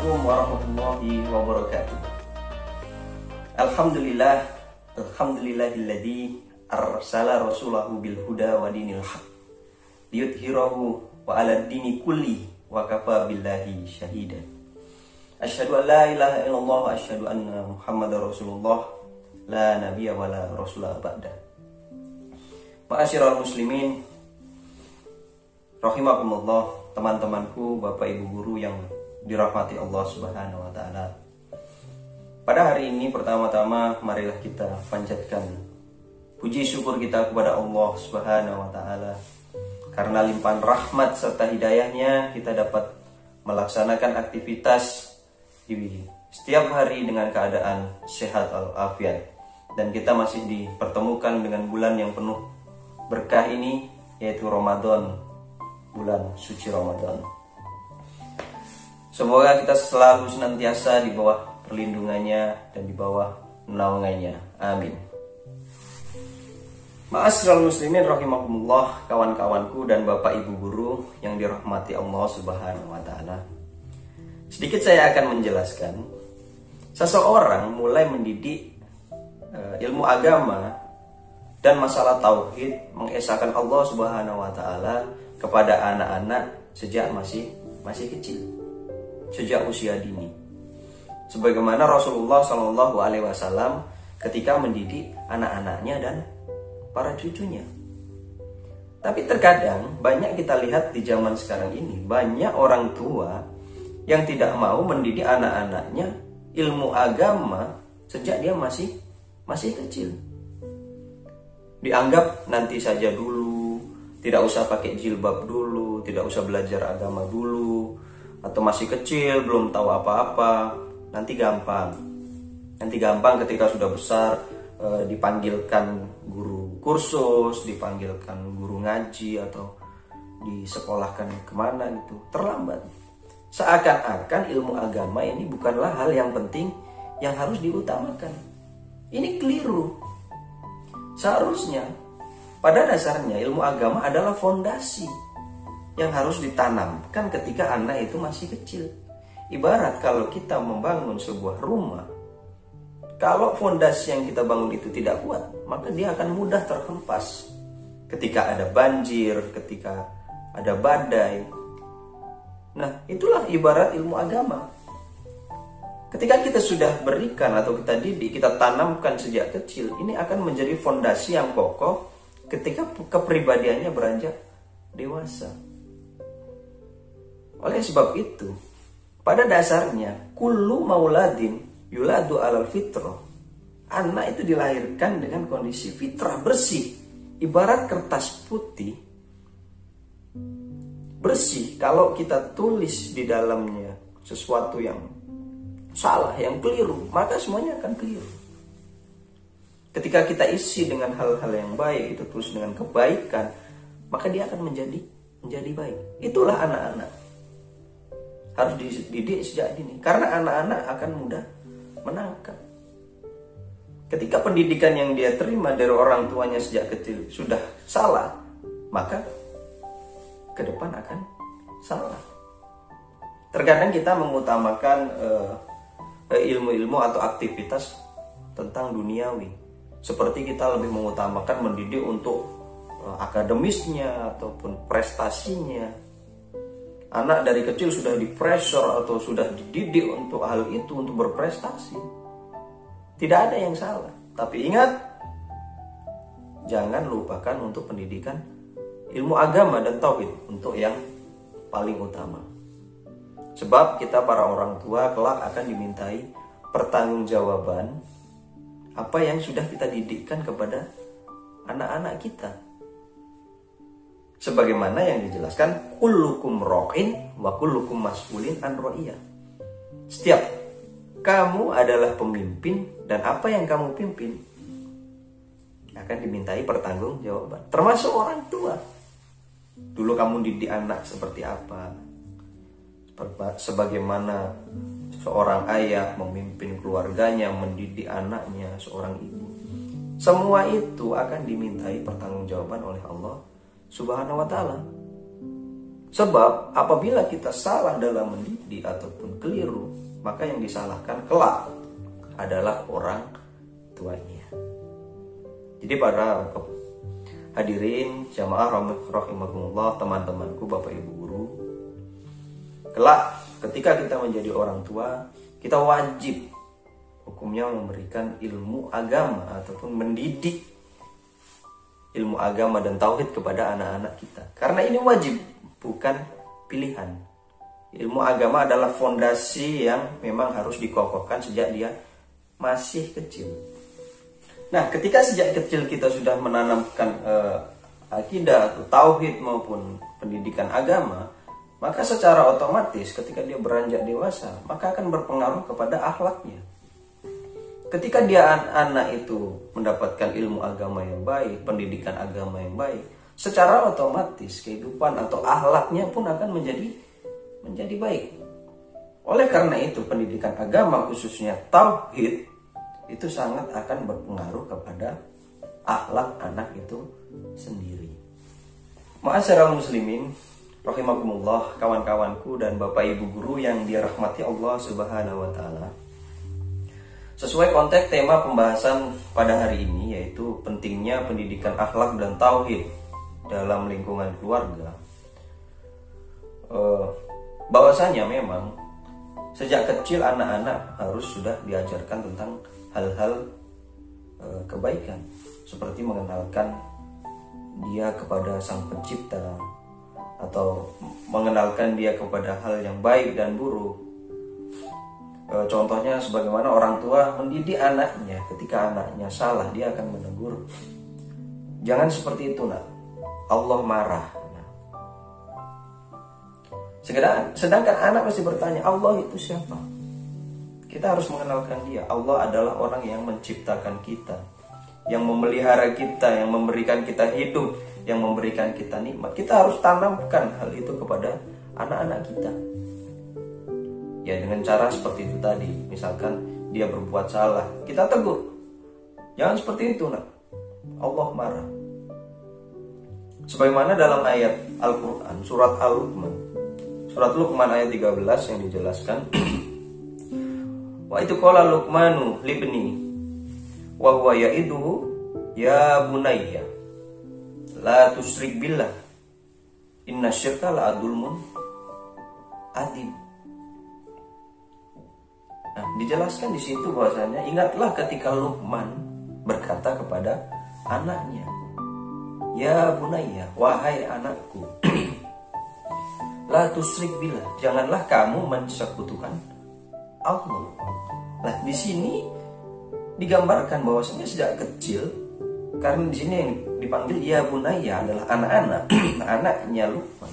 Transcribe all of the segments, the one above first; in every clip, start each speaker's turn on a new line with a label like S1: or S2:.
S1: Assalamualaikum warahmatullahi wabarakatuh. Alhamdulillahilladzi arsala rasulahu bil huda wa dinil haq liyudhhirahu wa 'ala dini kulli wa kafa billahi syahida. Asyhadu an la ilaha illallah wa asyhadu anna Muhammadar Rasulullah la nabiyya wa la rasula ba'da. Ma'asyiral muslimin rahimakumullah, teman-temanku, Bapak Ibu guru yang dirahmati Allah Subhanahu wa taala. Pada hari ini pertama-tama marilah kita panjatkan puji syukur kita kepada Allah Subhanahu wa taala. Karena limpahan rahmat serta hidayahnya kita dapat melaksanakan aktivitas di setiap hari dengan keadaan sehat walafiat. Dan kita masih dipertemukan dengan bulan yang penuh berkah ini, yaitu Ramadan, bulan suci Ramadan. Semoga kita selalu senantiasa di bawah perlindungannya dan di bawah naungannya. Amin. Ma'asyiral muslimin rahimakumullah, kawan-kawanku dan Bapak Ibu guru yang dirahmati Allah Subhanahu wa taala. Sedikit saya akan menjelaskan. Seseorang mulai mendidik ilmu agama dan masalah tauhid, mengesahkan Allah Subhanahu wa taala kepada anak-anak sejak masih kecil, sejak usia dini. Sebagaimana Rasulullah Shallallahu Alaihi Wasallam ketika mendidik anak-anaknya dan para cucunya. Tapi terkadang banyak kita lihat di zaman sekarang ini, banyak orang tua yang tidak mau mendidik anak-anaknya ilmu agama sejak dia masih kecil. Dianggap nanti saja dulu, tidak usah pakai jilbab dulu, tidak usah belajar agama dulu, atau masih kecil belum tahu apa-apa, nanti gampang ketika sudah besar dipanggilkan guru kursus, dipanggilkan guru ngaji, atau disekolahkan kemana gitu, terlambat. Seakan-akan ilmu agama ini bukanlah hal yang penting yang harus diutamakan. Ini keliru. Seharusnya pada dasarnya ilmu agama adalah fondasi yang harus ditanamkan ketika anak itu masih kecil. Ibarat kalau kita membangun sebuah rumah, kalau fondasi yang kita bangun itu tidak kuat, maka dia akan mudah terhempas ketika ada banjir, ketika ada badai. Nah, itulah ibarat ilmu agama. Ketika kita sudah berikan atau kita didik, kita tanamkan sejak kecil, ini akan menjadi fondasi yang kokoh ketika kepribadiannya beranjak dewasa. Oleh sebab itu, pada dasarnya kullu mauladin yuladu alal fitrah. Anak itu dilahirkan dengan kondisi fitrah bersih. Ibarat kertas putih bersih, kalau kita tulis di dalamnya sesuatu yang salah, yang keliru, maka semuanya akan keliru. Ketika kita isi dengan hal-hal yang baik, itu terus dengan kebaikan, maka dia akan menjadi baik. Itulah anak-anak. Harus dididik sejak dini, karena anak-anak akan mudah menangkap. Ketika pendidikan yang dia terima dari orang tuanya sejak kecil sudah salah, maka ke depan akan salah. Terkadang kita mengutamakan ilmu-ilmu atau aktivitas tentang duniawi, seperti kita lebih mengutamakan mendidik untuk akademisnya ataupun prestasinya. Anak dari kecil sudah di-pressure atau sudah dididik untuk hal itu, untuk berprestasi. Tidak ada yang salah. Tapi ingat, jangan lupakan untuk pendidikan ilmu agama dan tauhid untuk yang paling utama. Sebab kita para orang tua kelak akan dimintai pertanggungjawaban apa yang sudah kita didikkan kepada anak-anak kita. Sebagaimana yang dijelaskan, kullukum ra'in wa kullukum mas'ulin an ra'iyah. Setiap kamu adalah pemimpin, dan apa yang kamu pimpin akan dimintai pertanggungjawaban. Termasuk orang tua. Dulu kamu didik anak seperti apa? Sebagaimana seorang ayah memimpin keluarganya, mendidik anaknya, seorang ibu. Semua itu akan dimintai pertanggungjawaban oleh Allah Subhanahu wa ta'ala. Sebab apabila kita salah dalam mendidik ataupun keliru, maka yang disalahkan kelak adalah orang tuanya. Jadi para hadirin jamaah rahimakumullah, teman-temanku, bapak ibu guru, kelak ketika kita menjadi orang tua, kita wajib hukumnya memberikan ilmu agama ataupun mendidik ilmu agama dan tauhid kepada anak-anak kita. Karena ini wajib, bukan pilihan. Ilmu agama adalah fondasi yang memang harus dikokohkan sejak dia masih kecil. Nah, ketika sejak kecil kita sudah menanamkan akidah atau tauhid maupun pendidikan agama, maka secara otomatis ketika dia beranjak dewasa, maka akan berpengaruh kepada akhlaknya. Ketika dia anak itu mendapatkan ilmu agama yang baik, pendidikan agama yang baik, secara otomatis kehidupan atau akhlaknya pun akan menjadi baik. Oleh karena itu, pendidikan agama khususnya tauhid itu sangat akan berpengaruh kepada akhlak anak itu sendiri. Ma'asyiral muslimin rahimakumullah, kawan-kawanku dan bapak ibu guru yang dirahmati Allah Subhanahu wa taala. Sesuai konteks tema pembahasan pada hari ini, yaitu pentingnya pendidikan akhlak dan tauhid dalam lingkungan keluarga. Bahwasanya memang sejak kecil anak-anak harus sudah diajarkan tentang hal-hal kebaikan, seperti mengenalkan dia kepada Sang Pencipta, atau mengenalkan dia kepada hal yang baik dan buruk. Contohnya sebagaimana orang tua mendidik anaknya, ketika anaknya salah dia akan menegur, jangan seperti itu nak, Allah marah. Sedangkan anak masih bertanya, Allah itu siapa? Kita harus mengenalkan dia. Allah adalah orang yang menciptakan kita, yang memelihara kita, yang memberikan kita hidup, yang memberikan kita nikmat. Kita harus tanamkan hal itu kepada anak-anak kita. Ya, dengan cara seperti itu tadi. Misalkan dia berbuat salah, kita tegur, jangan seperti itu nak, Allah marah. Sebagaimana dalam ayat Al-Quran, surat Luqman ayat 13 yang dijelaskan, wa itu qala Luqmanu libni wa huwa ya'iduhu ya bunayya la tusyrik billah inna syirka la adzulmun adzim. Nah, dijelaskan di situ bahwasanya ingatlah ketika Luqman berkata kepada anaknya, ya bunayya, wahai anakku, la tusyrik billah, janganlah kamu mensekutukan Allah. Nah, di sini digambarkan bahwasanya sejak kecil, karena di sini yang dipanggil ya bunayya adalah anak-anak, anaknya Luqman.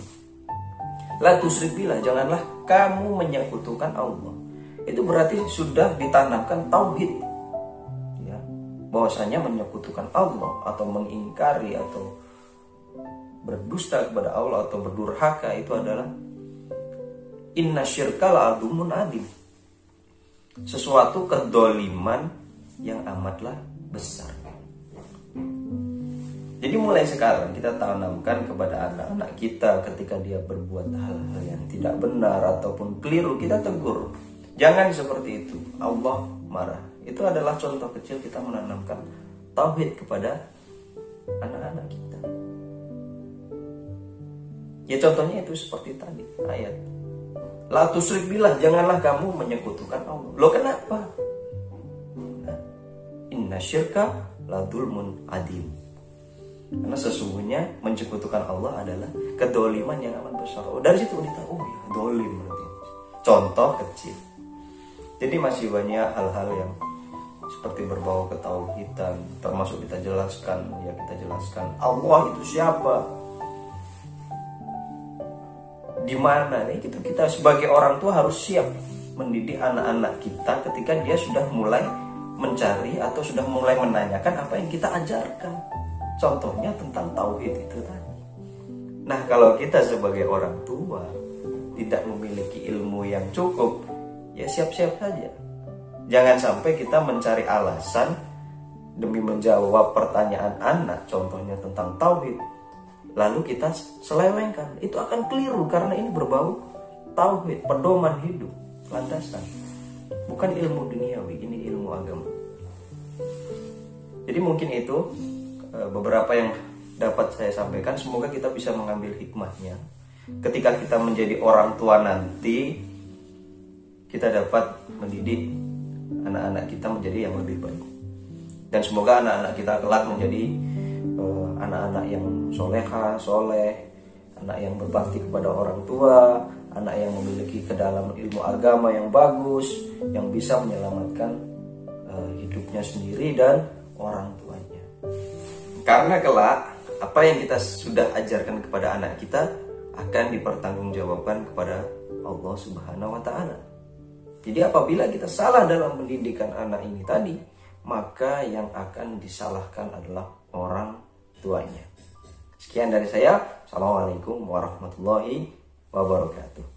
S1: La tusyrik billah, janganlah kamu menyekutukan Allah. Itu berarti sudah ditanamkan tauhid, ya, bahwasanya menyekutukan Allah atau mengingkari atau berdusta kepada Allah atau berdurhaka itu adalah inna syirka la'adumun adim, sesuatu kedoliman yang amatlah besar. Jadi mulai sekarang kita tanamkan kepada anak-anak kita, ketika dia berbuat hal-hal yang tidak benar ataupun keliru, kita tegur, jangan seperti itu, Allah marah. Itu adalah contoh kecil kita menanamkan tauhid kepada anak-anak kita. Ya, contohnya itu seperti tadi ayat la tusyrik billah, janganlah kamu menyekutukan Allah. Loh, kenapa? Nah, inna syirka la dzulmun adim, karena sesungguhnya menyekutukan Allah adalah kedoliman yang amat besar. Oh, dari situ kita tahu, oh ya, dolim berarti. Contoh kecil. Jadi masih banyak hal-hal yang seperti berbau ketauhidan, termasuk kita jelaskan Allah itu siapa, di mana. Nih kita sebagai orang tua harus siap mendidik anak-anak kita ketika dia sudah mulai mencari atau sudah mulai menanyakan apa yang kita ajarkan. Contohnya tentang tauhid itu tadi. Nah, kalau kita sebagai orang tua tidak memiliki ilmu yang cukup, ya siap-siap saja. Jangan sampai kita mencari alasan demi menjawab pertanyaan anak, contohnya tentang tauhid, lalu kita selewengkan. Itu akan keliru karena ini berbau tauhid, pedoman hidup, landasan. Bukan ilmu duniawi, ini ilmu agama. Jadi mungkin itu beberapa yang dapat saya sampaikan. Semoga kita bisa mengambil hikmahnya. Ketika kita menjadi orang tua nanti, kita dapat mendidik anak-anak kita menjadi yang lebih baik. Dan semoga anak-anak kita kelak menjadi anak-anak yang soleha, soleh, anak yang berbakti kepada orang tua, anak yang memiliki kedalaman ilmu agama yang bagus, yang bisa menyelamatkan hidupnya sendiri dan orang tuanya. Karena kelak apa yang kita sudah ajarkan kepada anak kita akan dipertanggungjawabkan kepada Allah Subhanahu wa Ta'ala. Jadi apabila kita salah dalam pendidikan anak ini tadi, maka yang akan disalahkan adalah orang tuanya. Sekian dari saya. Assalamualaikum warahmatullahi wabarakatuh.